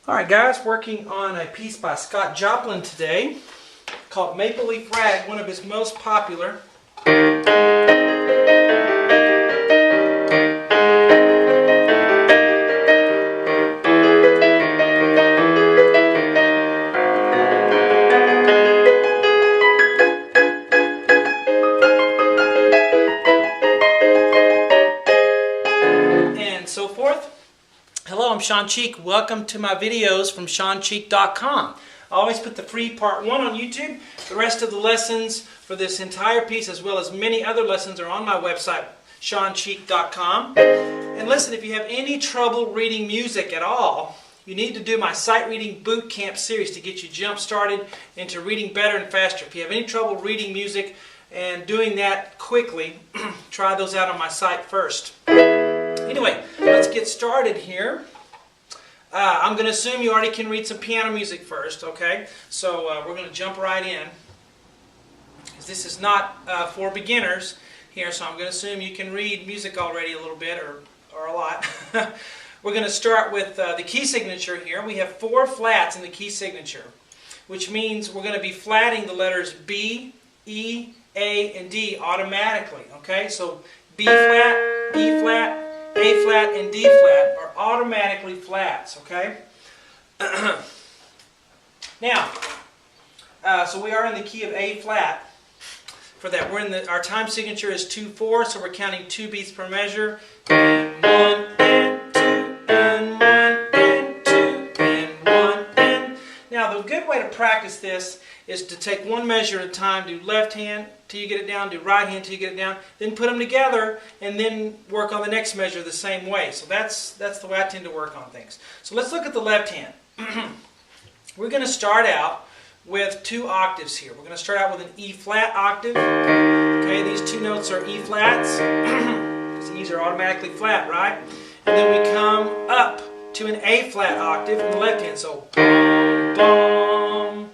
Alright guys, working on a piece by Scott Joplin today called Maple Leaf Rag, one of his most popular. And so forth. Hello, I'm Shawn. Welcome to my videos from ShawnCheek.com. I always put the free part 1 on YouTube. The rest of the lessons for this entire piece, as well as many other lessons, are on my website, ShawnCheek.com. And listen, if you have any trouble reading music at all, you need to do my Sight Reading Boot Camp series to get you jump started into reading better and faster. If you have any trouble reading music and doing that quickly, try those out on my site first. Anyway, let's get started here. I'm going to assume you already can read some piano music first, okay? So we're going to jump right in. This is not for beginners here, so I'm going to assume you can read music already a little bit or a lot. We're going to start with the key signature here. We have 4 flats in the key signature, which means we're going to be flatting the letters B, E, A, and D automatically, okay? So B flat, E flat, A flat, and D flat are automatically flats, okay? Now, so we are in the key of A flat. For that, our time signature is 2/4, so we're counting 2 beats per measure. And 1 and 2 and 1 and 2 and 1 and. Now, the good way to practice this is to take one measure at a time, do left hand till you get it down, do right hand till you get it down, then put them together, and then work on the next measure the same way. So that's the way I tend to work on things. So let's look at the left hand. We're going to start out with 2 octaves here. We're going to start out with an E flat octave. Okay, these 2 notes are E flats. These E's are automatically flat, right? And then we come up to an A flat octave in the left hand. So bum, bum.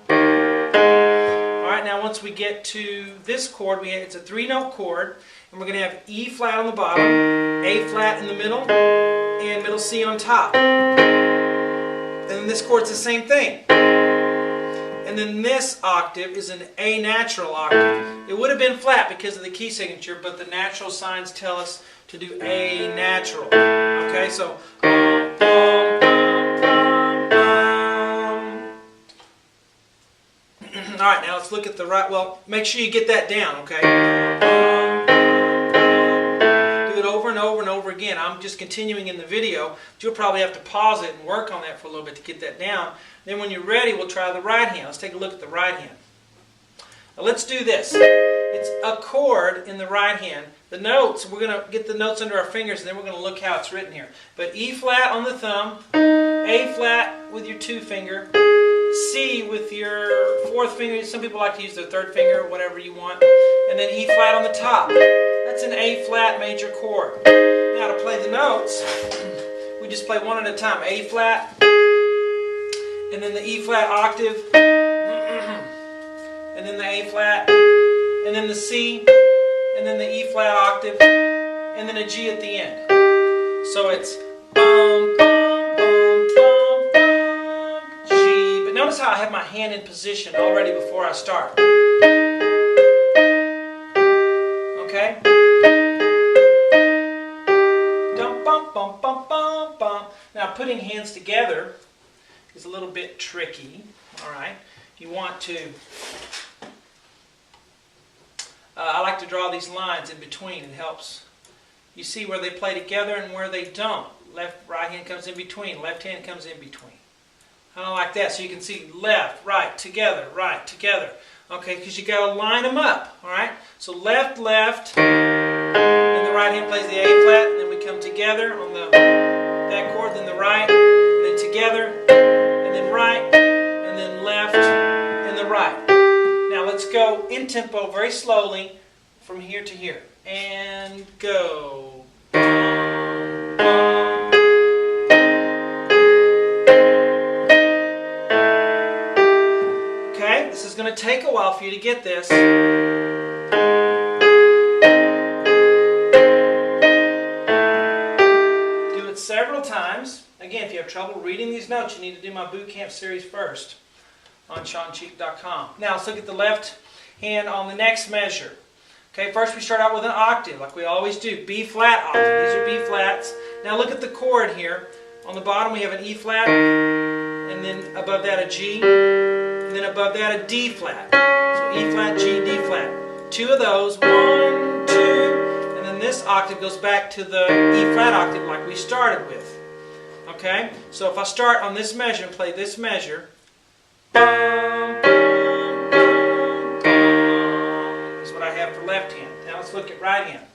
Now once we get to this chord, it's a 3-note chord, and we're going to have E flat on the bottom, A flat in the middle, and middle C on top. And then this chord's the same thing. And then this octave is an A natural octave. It would have been flat because of the key signature, but the natural signs tell us to do A natural. Okay, so bum, bum, bum, bum, bum. Alright, now let's look at the right. Well, make sure you get that down, okay? Do it over and over and over again. I'm just continuing in the video, but you'll probably have to pause it and work on that for a little bit to get that down. Then when you're ready, we'll try the right hand. Let's take a look at the right hand. Now let's do this. It's a chord in the right hand. The notes, we're going to get the notes under our fingers, and then we're going to look how it's written here. But E flat on the thumb, A flat with your 2 finger, C with your 4th finger. Some people like to use their 3rd finger, whatever you want. And then E flat on the top. That's an A flat major chord. Now to play the notes, we just play one at a time. A flat, and then the E flat octave, and then the A flat, and then the C, and then the E flat octave, and then a G at the end. So it's bum, bum, bum, bum, bum, G. But notice how I have my hand in position already before I start. Okay? Dum, bum, bum, bum, bum, bum. Now putting hands together is a little bit tricky. Alright? You want to... I like to draw these lines in between. It helps. You see where they play together and where they don't. Right hand comes in between. Left hand comes in between. I don't like that. So you can see left, right, together, right, together. Okay, because you got to line them up. Alright? So left, left. Then the right hand plays the A flat. And then we come together on that chord. Then the right. And then together. And then right. And then left. And the right. Now let's go in tempo very slowly from here to here. And go. Okay, this is going to take a while for you to get this. Do it several times. Again, if you have trouble reading these notes, you need to do my boot camp series first on ShawnCheek.com. Now let's look at the left hand on the next measure. Okay, first we start out with an octave, like we always do. B flat octave. These are B flats. Now look at the chord here. On the bottom we have an E flat, and then above that a G, and then above that a D flat. So E flat, G, D flat. Two of those, 1, 2, and then this octave goes back to the E flat octave like we started with. Okay, so if I start on this measure and play this measure, is what I have for left hand. Now let's look at right hand.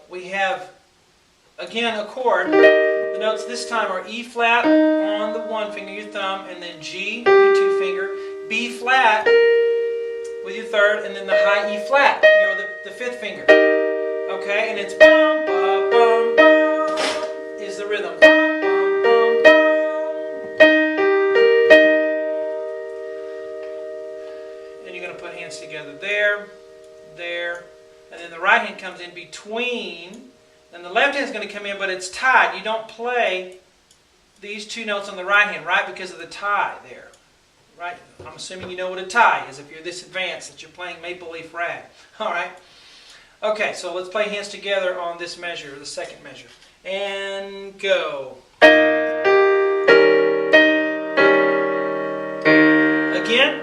We have, again, a chord. The notes this time are E flat on the one finger, your thumb, and then G with your two finger, B flat with your third, and then the high E flat, the fifth finger. Okay, and it's bum, bum, bum, bum, is the rhythm. Bum, bum, bum, bum. And you're going to put hands together there, there, and then the right hand comes in between. And the left hand is going to come in, but it's tied. You don't play these two notes on the right hand, right? Because of the tie there. Right? I'm assuming you know what a tie is if you're this advanced that you're playing Maple Leaf Rag. Alright. Okay, so let's play hands together on this measure, the second measure. And go. Again.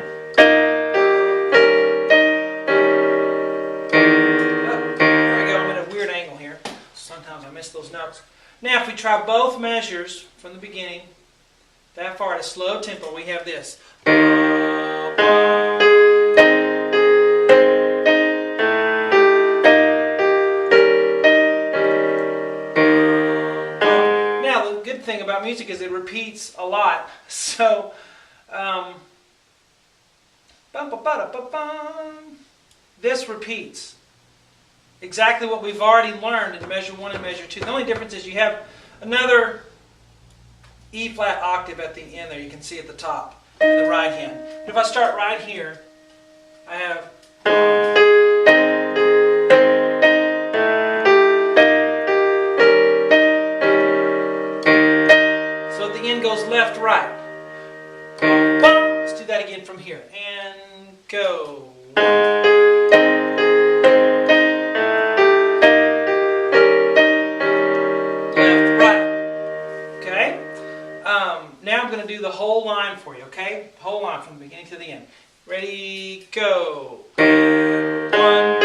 Sometimes I miss those notes. Now if we try both measures from the beginning, that far at a slow tempo, we have this. Now the good thing about music is it repeats a lot. So, this repeats. Exactly what we've already learned in measure 1 and measure 2. The only difference is you have another E flat octave at the end there. You can see at the top in the right hand. But if I start right here, I have. So at the end goes left, right. Let's do that again from here. And go. Now I'm going to do the whole line for you, okay? Whole line from the beginning to the end. Ready, go. And 1.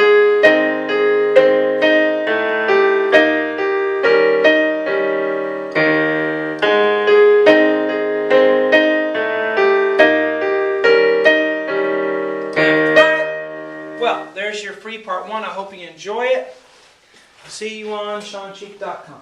Left, right. Well, there's your free part 1. I hope you enjoy it. See you on ShawnCheek.com.